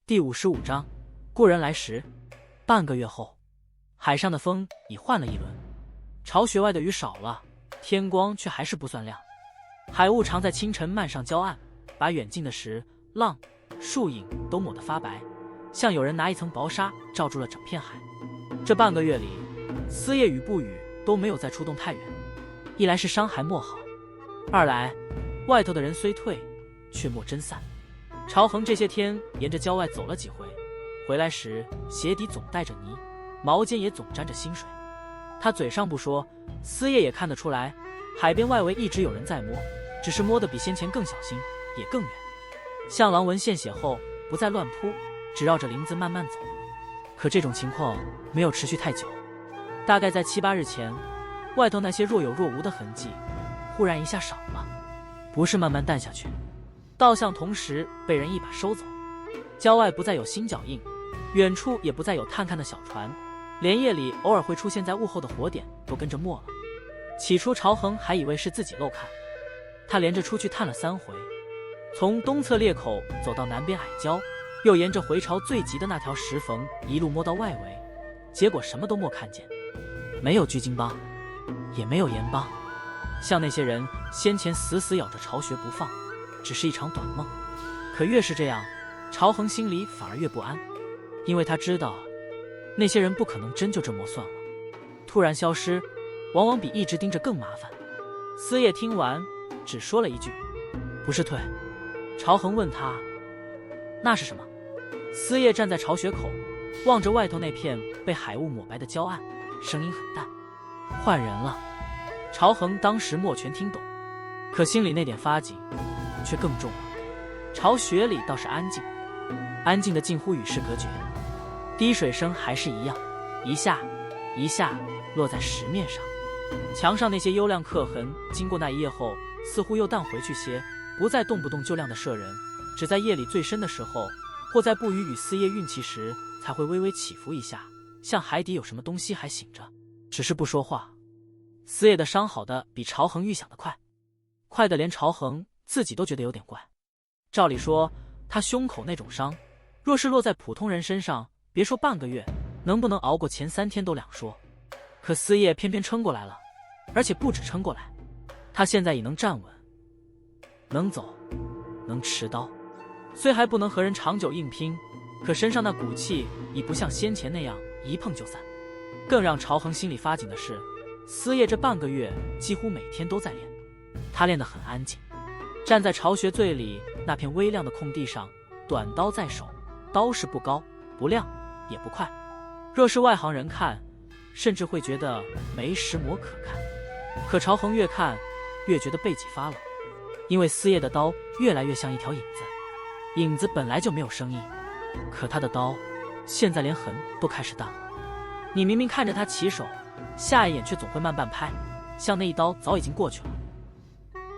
第55章，故人来时。半个月后，海上的风已换了一轮，巢穴外的雨少了，天光却还是不算亮。海雾常在清晨漫上礁岸，把远近的石、浪、树影都抹得发白，像有人拿一层薄纱罩住了整片海。这半个月里，思夜与不语都没有再出动太远，一来是伤还莫好，二来外头的人虽退，却莫真散。朝恒这些天沿着郊外走了几回，回来时鞋底总带着泥，毛尖也总沾着腥水。他嘴上不说，思夜也看得出来，海边外围一直有人在摸，只是摸得比先前更小心，也更远。向狼闻献血后不再乱扑，只绕着林子慢慢走。可这种情况没有持续太久，大概在7、8日前，外头那些若有若无的痕迹忽然一下少了，不是慢慢淡下去，倒像同时被人一把收走。郊外不再有新脚印，远处也不再有探看的小船，连夜里偶尔会出现在雾后的火点都跟着没了。起初朝恒还以为是自己漏看，他连着出去探了3回，从东侧裂口走到南边矮礁，又沿着回潮最急的那条石缝一路摸到外围，结果什么都没看见，没有拘金帮，也没有盐帮，像那些人先前死死咬着巢穴不放，只是一场短梦。可越是这样，朝恒心里反而越不安，因为他知道那些人不可能真就这么算了，突然消失往往比一直盯着更麻烦。思夜听完只说了一句：“不是退。”朝恒问他：“那是什么？”思夜站在巢穴口，望着外头那片被海雾抹白的礁岸，声音很淡：“换人了。”朝恒当时莫全听懂，可心里那点发紧却更重了。巢穴里倒是安静，安静的近乎与世隔绝，滴水声还是一样，一下一下落在石面上。墙上那些幽亮刻痕经过那一夜后似乎又淡回去些，不再动不动就亮的射人，只在夜里最深的时候，或在不语与思夜运气时才会微微起伏一下，像海底有什么东西还醒着，只是不说话。思夜的伤好的比朝恒预想的快，快的连朝恒自己都觉得有点怪。照理说他胸口那种伤，若是落在普通人身上，别说半个月，能不能熬过前3天都两说。可思夜偏偏撑过来了，而且不止撑过来，他现在已能站稳，能走，能持刀。虽还不能和人长久硬拼，可身上那骨气已不像先前那样一碰就散。更让朝恒心里发紧的是，思夜这半个月几乎每天都在练，他练得很安静，站在巢穴最里那片微亮的空地上，短刀在手，刀势不高不亮也不快，若是外行人看，甚至会觉得没石磨可看。可朝恒越看越觉得背脊发冷，因为思夜的刀越来越像一条影子。影子本来就没有声音，可他的刀现在连痕都开始淡了。你明明看着他起手，下一眼却总会慢半拍，像那一刀早已经过去了，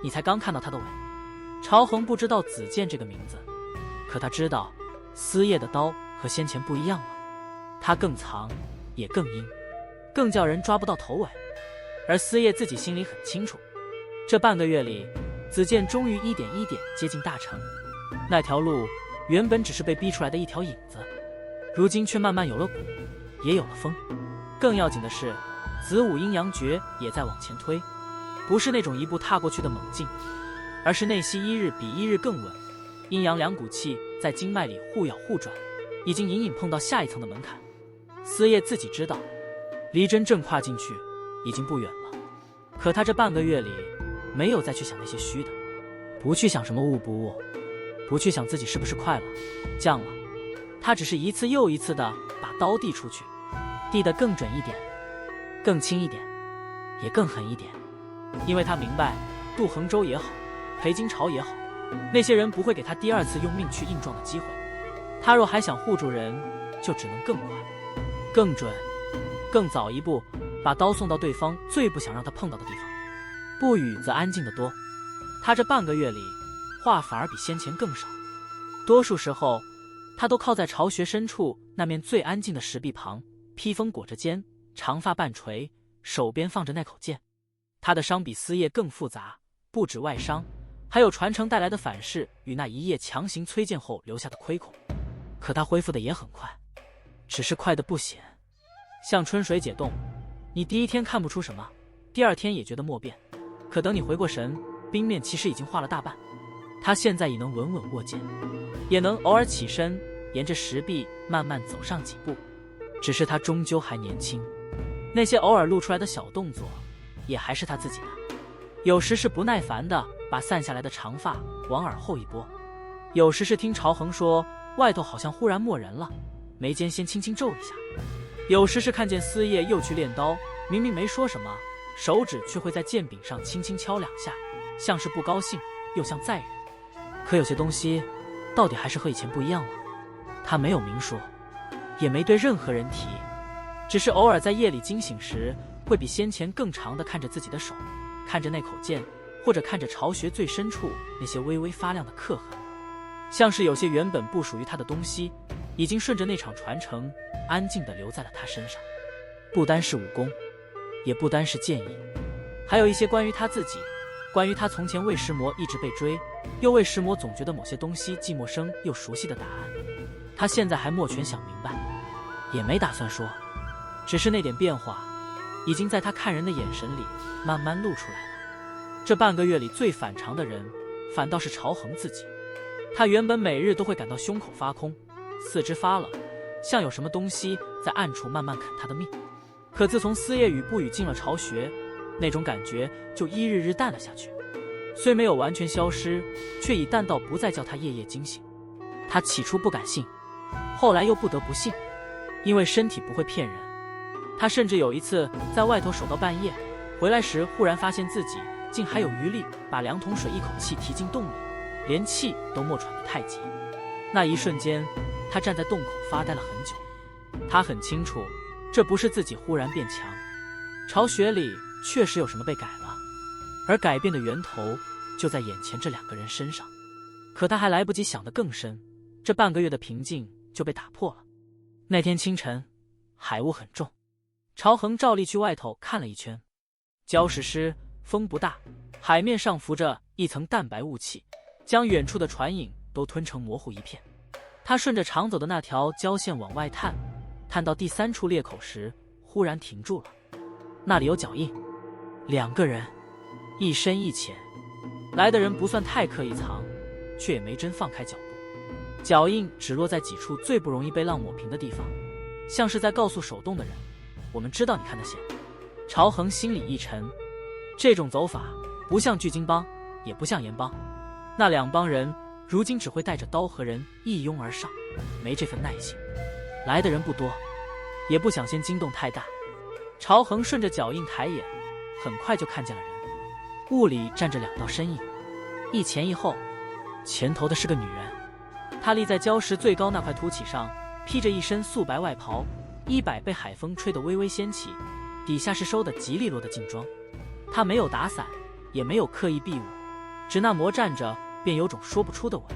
你才刚看到他的尾。朝恒不知道子健这个名字，可他知道思夜的刀和先前不一样了，他更藏也更阴，更叫人抓不到头尾。而思夜自己心里很清楚，这半个月里子健终于一点一点接近大成，那条路原本只是被逼出来的一条影子，如今却慢慢有了骨，也有了风。更要紧的是，子午阴阳诀也在往前推，不是那种一步踏过去的猛进，而是内息一日比一日更稳，阴阳两股气在经脉里互咬互转，已经隐隐碰到下一层的门槛。思夜自己知道，离真正跨进去已经不远了，可他这半个月里没有再去想那些虚的，不去想什么悟不悟，不去想自己是不是快了降了，他只是一次又一次的把刀递出去，递得更准一点，更轻一点，也更狠一点。因为他明白，渡衡州也好，裴金朝也好，那些人不会给他第2次用命去硬撞的机会。他若还想护住人，就只能更快、更准、更早一步，把刀送到对方最不想让他碰到的地方。不语则安静得多，他这半个月里话反而比先前更少，多数时候他都靠在巢穴深处那面最安静的石壁旁，披风裹着肩，长发半垂，手边放着那口剑。他的伤比思夜更复杂，不止外伤，还有传承带来的反噬与那一夜强行催剑后留下的亏空。可他恢复的也很快，只是快得不显。像春水解冻，你第一天看不出什么，第二天也觉得莫变，可等你回过神，冰面其实已经化了大半。他现在已能稳稳握剑，也能偶尔起身，沿着石壁慢慢走上几步。只是他终究还年轻，那些偶尔露出来的小动作，也还是他自己的。有时是不耐烦的把散下来的长发往耳后一拨，有时是听朝恒说外头好像忽然没人了，眉间先轻轻皱一下。有时是看见思叶又去练刀，明明没说什么，手指却会在剑柄上轻轻敲2下，像是不高兴，又像在忍。可有些东西到底还是和以前不一样了。他没有明说，也没对任何人提，只是偶尔在夜里惊醒时，会比先前更长的看着自己的手，看着那口剑，或者看着巢穴最深处那些微微发亮的刻痕，像是有些原本不属于他的东西，已经顺着那场传承安静地留在了他身上。不单是武功，也不单是剑艺，还有一些关于他自己，关于他从前为石魔一直被追，又为石魔总觉得某些东西既陌生又熟悉的答案。他现在还莫全想明白，也没打算说，只是那点变化已经在他看人的眼神里慢慢露出来了。这半个月里最反常的人反倒是朝恒自己。他原本每日都会感到胸口发空，四肢发冷，像有什么东西在暗处慢慢啃他的命。可自从思夜雨不语进了巢穴，那种感觉就一日日淡了下去。虽没有完全消失，却已淡到不再叫他夜夜惊醒。他起初不敢信，后来又不得不信，因为身体不会骗人。他甚至有一次在外头守到半夜，回来时忽然发现自己竟还有余力把2桶水一口气提进洞里，连气都没喘得太急。那一瞬间，他站在洞口发呆了很久。他很清楚，这不是自己忽然变强，巢穴里确实有什么被改了，而改变的源头就在眼前这2个人身上。可他还来不及想得更深，这半个月的平静就被打破了。那天清晨，海雾很重，朝恒照例去外头看了一圈。礁石湿，风不大，海面上浮着一层淡白雾气，将远处的船影都吞成模糊一片。他顺着常走的那条礁线往外探，探到第3处裂口时，忽然停住了。那里有脚印，2个人，一深一浅。来的人不算太刻意藏，却也没真放开脚步。脚印只落在几处最不容易被浪抹平的地方，像是在告诉手动的人，我们知道你看得见。朝恒心里一沉，这种走法不像巨鲸帮，也不像岩帮。那2帮人如今只会带着刀和人一拥而上，没这份耐性。来的人不多，也不想先惊动太大。朝恒顺着脚印抬眼，很快就看见了人。雾里站着2道身影，一前一后。前头的是个女人，她立在礁石最高那块凸起上，披着一身素白外袍，衣摆被海风吹得微微掀起，底下是收得极利落的劲装。她没有打伞，也没有刻意避雾，只那魔站着便有种说不出的稳。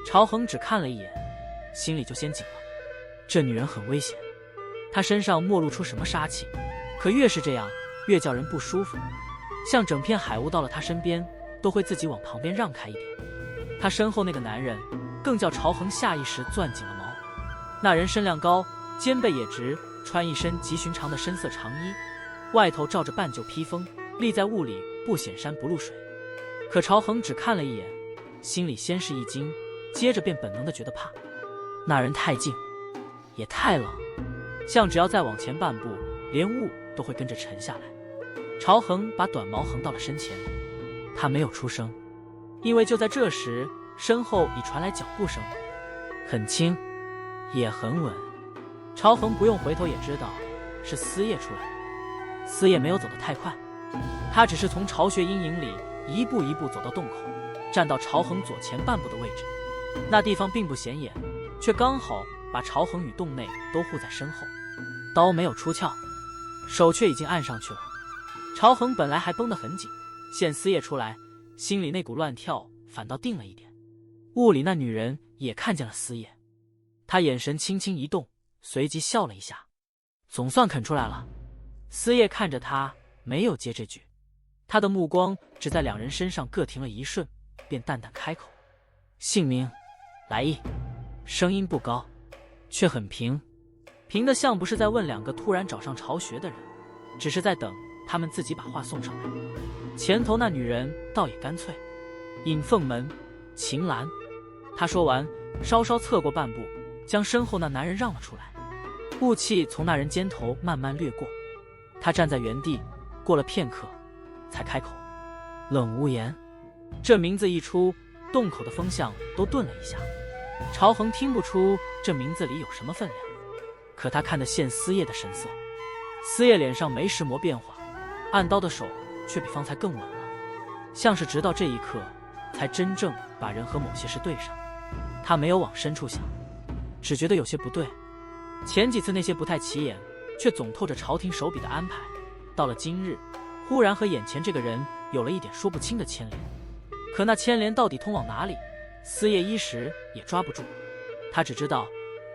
朝恒只看了一眼，心里就先紧了。这女人很危险，她身上没露出什么杀气，可越是这样，越叫人不舒服，像整片海雾到了她身边，都会自己往旁边让开一点。他身后那个男人更叫朝恒下意识攥紧了毛。那人身量高，肩背也直，穿一身极寻常的深色长衣，外头罩着半旧披风，立在雾里不显山不露水。可朝恒只看了一眼，心里先是一惊，接着便本能地觉得怕。那人太近，也太冷，像只要再往前半步，连雾都会跟着沉下来。朝恒把短矛横到了身前，他没有出声，因为就在这时，身后已传来脚步声，很轻，也很稳。朝恒不用回头也知道是思夜出来的。思夜没有走得太快，他只是从巢穴阴影里一步一步走到洞口，站到朝恒左前半步的位置。那地方并不显眼，却刚好把朝恒与洞内都护在身后。刀没有出鞘，手却已经按上去了。朝恒本来还绷得很紧，见思夜出来，心里那股乱跳反倒定了一点。雾里那女人也看见了思夜，她眼神轻轻一动，随即笑了一下，总算肯出来了。思夜看着他，没有接这句，他的目光只在2人身上各停了一瞬，便淡淡开口：姓名，来意。声音不高，却很平，平的像不是在问两个突然找上巢穴的人，只是在等他们自己把话送上来。前头那女人倒也干脆，引凤门，秦岚。她说完，稍稍侧过半步，将身后那男人让了出来。雾气从那人肩头慢慢掠过，他站在原地，过了片刻，才开口：“冷无言。”这名字一出，洞口的风向都顿了一下。朝恒听不出这名字里有什么分量，可他看得见思叶的神色。思叶脸上没石磨变化，按刀的手却比方才更稳了，像是直到这一刻才真正把人和某些事对上。他没有往深处想，只觉得有些不对。前几次那些不太起眼，却总透着朝廷手笔的安排，到了今日，忽然和眼前这个人有了一点说不清的牵连。可那牵连到底通往哪里，思叶一时也抓不住。他只知道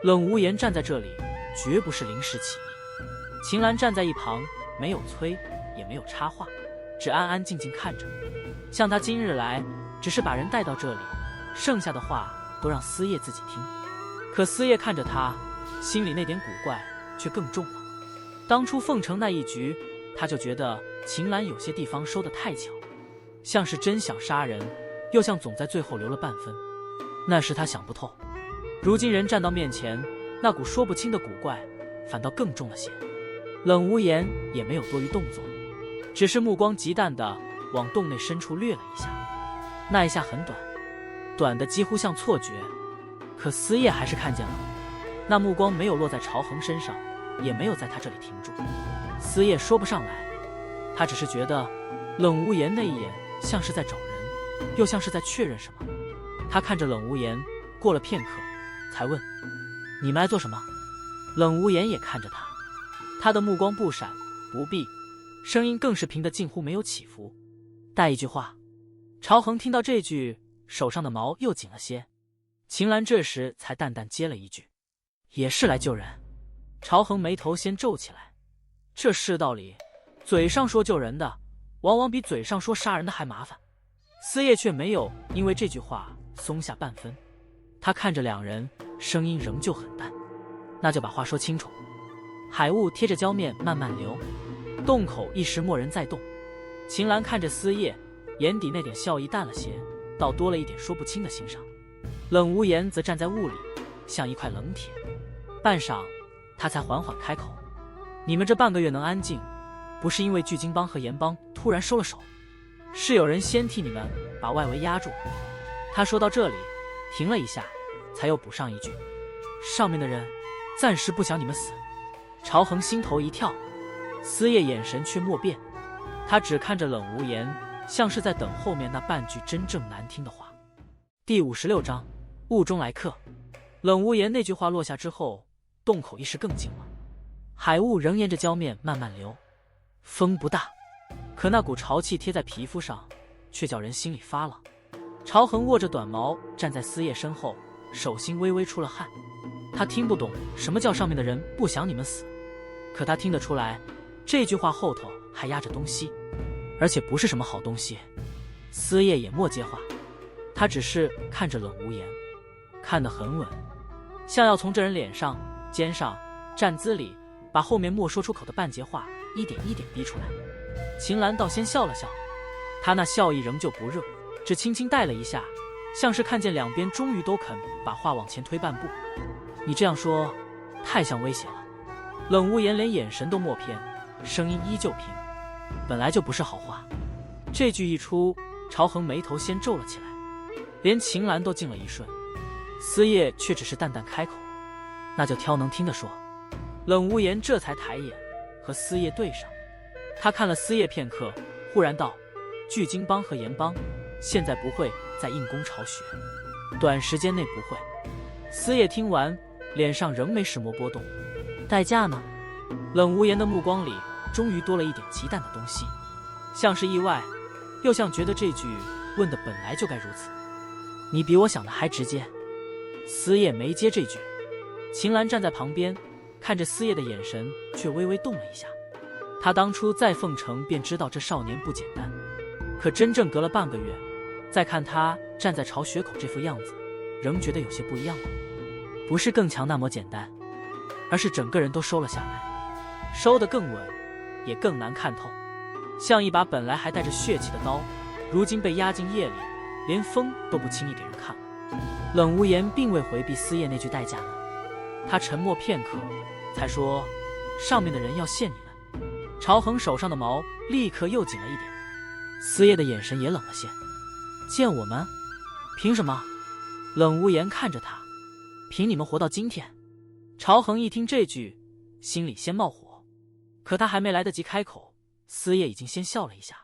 冷无言站在这里绝不是临时起意。秦岚站在一旁，没有催也没有插话，只安安静静看着。像他今日来只是把人带到这里，剩下的话都让思叶自己听。可思叶看着他，心里那点古怪却更重了。当初凤城那一局，他就觉得秦岚有些地方收得太巧，像是真想杀人，又像总在最后留了半分。那时他想不透，如今人站到面前，那股说不清的古怪反倒更重了些。冷无言也没有多余动作，只是目光极淡地往洞内深处掠了一下。那一下很短，短的几乎像错觉，可思叶还是看见了。那目光没有落在朝恒身上，也没有在他这里停住。思叶说不上来，他只是觉得冷无言那一眼像是在找人，又像是在确认什么。他看着冷无言，过了片刻才问：“你们来做什么？”冷无言也看着他，他的目光不闪不避，声音更是平得近乎没有起伏。带一句话。朝恒听到这句，手上的毛又紧了些。秦岚这时才淡淡接了一句：“也是来救人。”朝恒眉头先皱起来，这世道里，嘴上说救人的，往往比嘴上说杀人的还麻烦。思叶却没有因为这句话松下半分，他看着两人，声音仍旧很淡：“那就把话说清楚。”海雾贴着胶面慢慢流，洞口一时没人再动。秦岚看着思叶，眼底那点笑意淡了些，倒多了一点说不清的欣赏。冷无言则站在雾里，像一块冷铁。半晌，他才缓缓开口：“你们这半个月能安静，不是因为巨鲸帮和盐帮突然收了手，是有人先替你们把外围压住了。”他说到这里，停了一下，才又补上一句：“上面的人暂时不想你们死。”朝恒心头一跳，思叶眼神却莫变，他只看着冷无言，像是在等后面那半句真正难听的话。第56章，雾中来客。冷无言那句话落下之后，洞口一时更静了。海雾仍沿着胶面慢慢流，风不大，可那股潮气贴在皮肤上，却叫人心里发冷。朝恒握着短矛站在思叶身后，手心微微出了汗。他听不懂什么叫上面的人不想你们死，可他听得出来，这句话后头还压着东西，而且不是什么好东西。思叶也莫接话，他只是看着冷无言，看得很稳，像要从这人脸上、肩上、站姿里把后面莫说出口的半截话一点一点逼出来。秦岚倒先笑了笑，他那笑意仍旧不热，只轻轻带了一下，像是看见两边终于都肯把话往前推半步。你这样说太像威胁了。冷无言连眼神都莫偏，声音依旧平：“本来就不是好话。”这句一出，朝恒眉头先皱了起来，连秦岚都静了一瞬。思叶却只是淡淡开口：“那就挑能听的说。”冷无言这才抬眼和思叶对上，他看了思叶片刻，忽然道：“巨鲸帮和盐帮现在不会再硬攻巢穴，短时间内不会。”思叶听完，脸上仍没石磨波动。代价呢？冷无言的目光里终于多了一点极淡的东西，像是意外，又像觉得这句问的本来就该如此。你比我想的还直接。思叶没接这句。秦岚站在旁边，看着思叶的眼神却微微动了一下。他当初在凤城便知道这少年不简单，可真正隔了半个月，再看他站在巢穴口这副样子，仍觉得有些不一样了。不是更强那么简单，而是整个人都收了下来，收得更稳，也更难看透，像一把本来还带着血气的刀，如今被压进夜里，连风都不轻易给人看了。冷无言并未回避思夜那句代价呢，他沉默片刻，才说：“上面的人要陷你们。”朝恒手上的毛立刻又紧了一点，思夜的眼神也冷了些。见我们？凭什么？冷无言看着他，凭你们活到今天。朝恒一听这句，心里先冒火，可他还没来得及开口，思夜已经先笑了一下，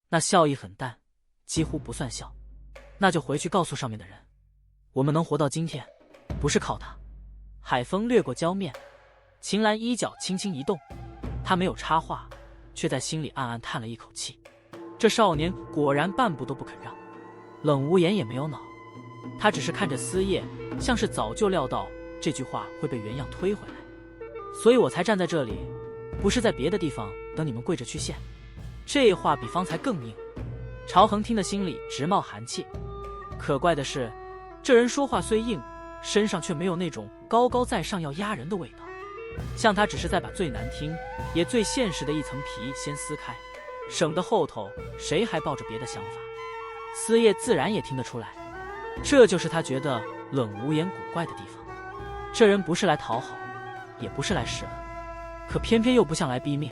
那笑意很淡，几乎不算笑。那就回去告诉上面的人，我们能活到今天，不是靠他。海风掠过娇面，秦岚衣角轻轻一动，他没有插话，却在心里暗暗叹了一口气。这少年果然半步都不肯让。冷无言也没有恼，他只是看着思夜，像是早就料到这句话会被原样推回来，所以我才站在这里，不是在别的地方等你们跪着去献。这话比方才更硬。朝恒听得心里直冒寒气，可怪的是，这人说话虽硬，身上却没有那种高高在上要压人的味道，像他只是在把最难听也最现实的一层皮先撕开，省得后头谁还抱着别的想法。思夜自然也听得出来，这就是他觉得冷无言古怪的地方。这人不是来讨好，也不是来示恩，可偏偏又不像来逼命。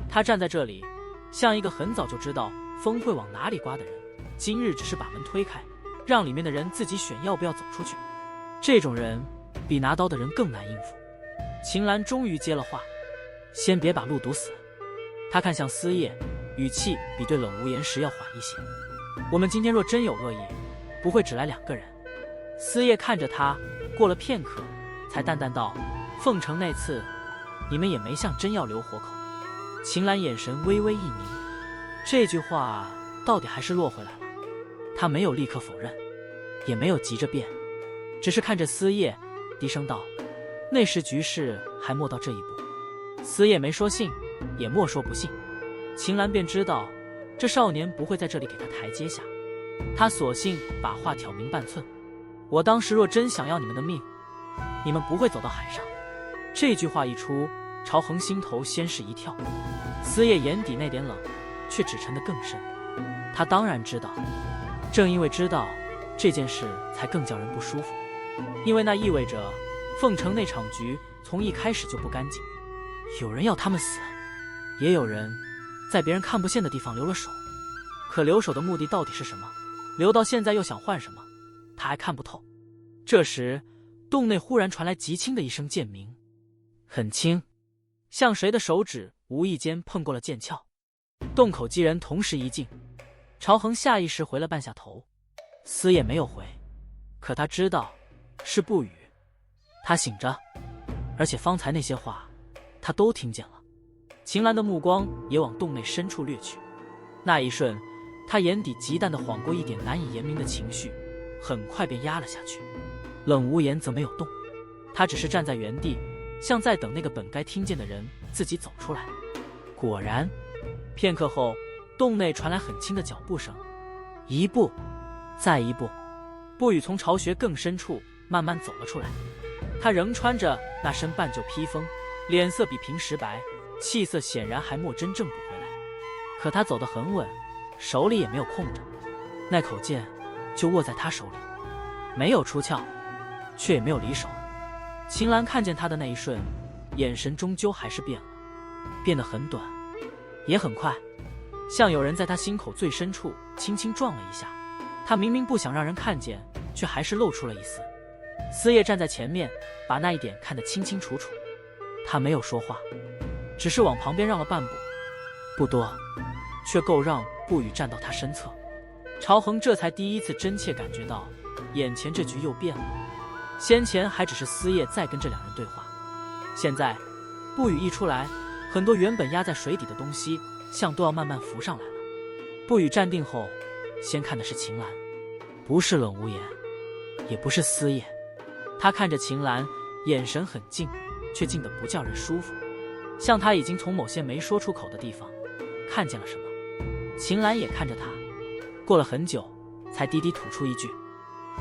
他站在这里，像一个很早就知道风会往哪里刮的人，今日只是把门推开，让里面的人自己选要不要走出去。这种人比拿刀的人更难应付。秦岚终于接了话：“先别把路堵死。”他看向思夜，语气比对冷无言时要缓一些：“我们今天若真有恶意，不会只来2个人。”思夜看着他，过了片刻，才淡淡道：“凤城那次，你们也没像真要留活口。”秦岚眼神微微一凝，这句话到底还是落回来了。他没有立刻否认，也没有急着辩，只是看着思夜，低声道：“那时局势还没到这一步。”思夜没说信，也莫说不信。秦岚便知道这少年不会在这里给他台阶下，他索性把话挑明半寸：“我当时若真想要你们的命，你们不会走到海上。”这句话一出，朝恒心头先是一跳，思夜眼底那点冷却只沉得更深。他当然知道，正因为知道这件事，才更叫人不舒服，因为那意味着凤城那场局从一开始就不干净，有人要他们死，也有人在别人看不见的地方留了手。可留手的目的到底是什么？留到现在又想换什么？他还看不透。这时洞内忽然传来极轻的一声剑鸣，很轻，像谁的手指无意间碰过了剑鞘。洞口几人同时一静，朝恒下意识回了半下头，思夜没有回，可他知道是不语。他醒着，而且方才那些话他都听见了。秦岚的目光也往洞内深处掠去，那一瞬，他眼底极淡的晃过一点难以言明的情绪，很快便压了下去。冷无言则没有动，他只是站在原地，像在等那个本该听见的人自己走出来。果然，片刻后，洞内传来很轻的脚步声，一步，再一步。不语从巢穴更深处慢慢走了出来，他仍穿着那身半旧披风，脸色比平时白，气色显然还没真正补回来。可他走得很稳，手里也没有空着，那口剑就握在他手里，没有出鞘，却也没有离手。秦岚看见他的那一瞬，眼神终究还是变了，变得很短，也很快，像有人在他心口最深处轻轻撞了一下。他明明不想让人看见，却还是露出了一丝。思夜站在前面，把那一点看得清清楚楚。他没有说话，只是往旁边让了半步，不多，却够让不语站到他身侧。朝恒这才第一次真切感觉到，眼前这局又变了。先前还只是思夜在跟这两人对话，现在不语一出来，很多原本压在水底的东西像都要慢慢浮上来了。不语站定后，先看的是秦岚，不是冷无言，也不是思夜。他看着秦岚，眼神很静，却静得不叫人舒服，像他已经从某些没说出口的地方看见了什么。秦岚也看着他，过了很久，才低低吐出一句：“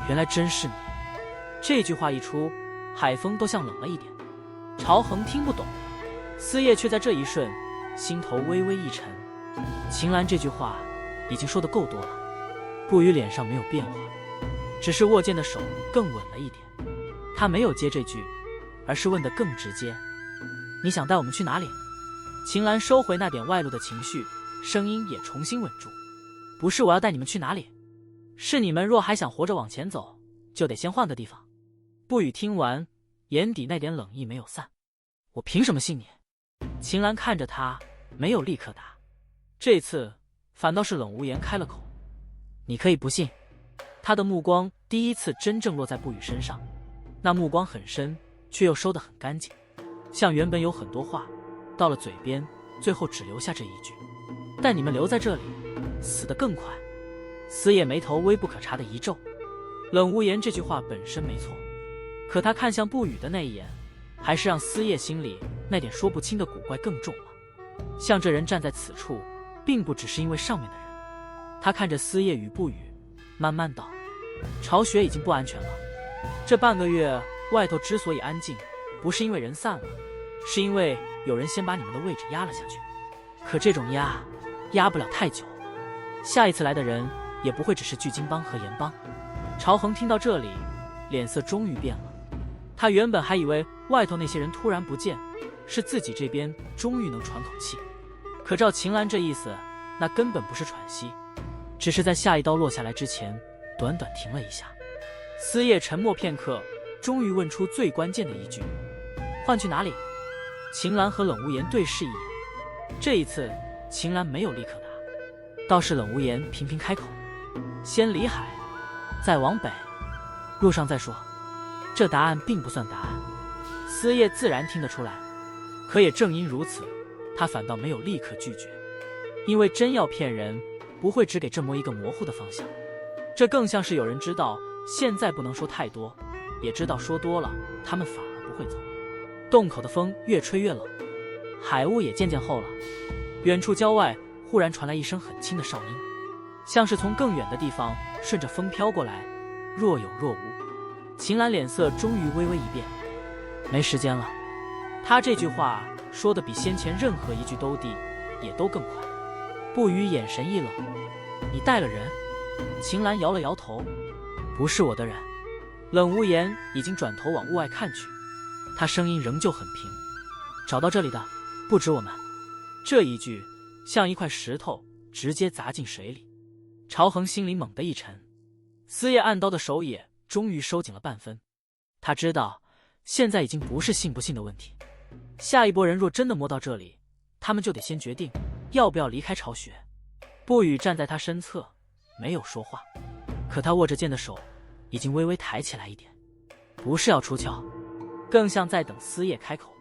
原来真是你。”这句话一出，海风都像冷了一点。朝恒听不懂，思叶却在这一瞬心头微微一沉。秦岚这句话已经说得够多了。不语脸上没有变化，只是握剑的手更稳了一点。他没有接这句，而是问得更直接：你想带我们去哪里？秦岚收回那点外露的情绪，声音也重新稳住：不是我要带你们去哪里，是你们若还想活着往前走，就得先换个地方。不语听完，眼底那点冷意没有散。我凭什么信你？秦岚看着他，没有立刻答。这次反倒是冷无言开了口：你可以不信。他的目光第一次真正落在不语身上，那目光很深，却又收得很干净，像原本有很多话，到了嘴边，最后只留下这一句：但你们留在这里，死得更快。思叶眉头微不可察的一皱。冷无言这句话本身没错，可他看向不语的那一眼，还是让思叶心里那点说不清的古怪更重了。像这人站在此处，并不只是因为上面的人。他看着思叶与不语，慢慢道：巢穴已经不安全了。这半个月外头之所以安静，不是因为人散了，是因为有人先把你们的位置压了下去。可这种压不了太久，下一次来的人也不会只是巨金帮和岩帮。朝恒听到这里，脸色终于变了。他原本还以为外头那些人突然不见，是自己这边终于能喘口气，可照秦岚这意思，那根本不是喘息，只是在下一刀落下来之前短短停了一下。思叶沉默片刻，终于问出最关键的一句：换去哪里？秦岚和冷无言对视一眼，这一次秦岚没有立刻答，倒是冷无言频频开口：先离海，再往北，路上再说。这答案并不算答案，思叶自然听得出来，可也正因如此，他反倒没有立刻拒绝，因为真要骗人，不会只给这么一个模糊的方向。这更像是有人知道现在不能说太多，也知道说多了他们反而不会走。洞口的风越吹越冷，海雾也渐渐厚了。远处郊外忽然传来一声很轻的哨音，像是从更远的地方顺着风飘过来，若有若无。秦岚脸色终于微微一变，没时间了。他这句话说的比先前任何一句都低，也都更快。不语眼神一冷：你带了人？秦岚摇了摇头：不是我的人。冷无言已经转头往屋外看去，他声音仍旧很平：找到这里的不止我们。这一句像一块石头直接砸进水里。朝恒心里猛地一沉，思叶按刀的手也终于收紧了半分。他知道现在已经不是信不信的问题，下一波人若真的摸到这里，他们就得先决定要不要离开巢穴。不语站在他身侧没有说话，可他握着剑的手已经微微抬起来一点，不是要出鞘，更像在等思叶开口。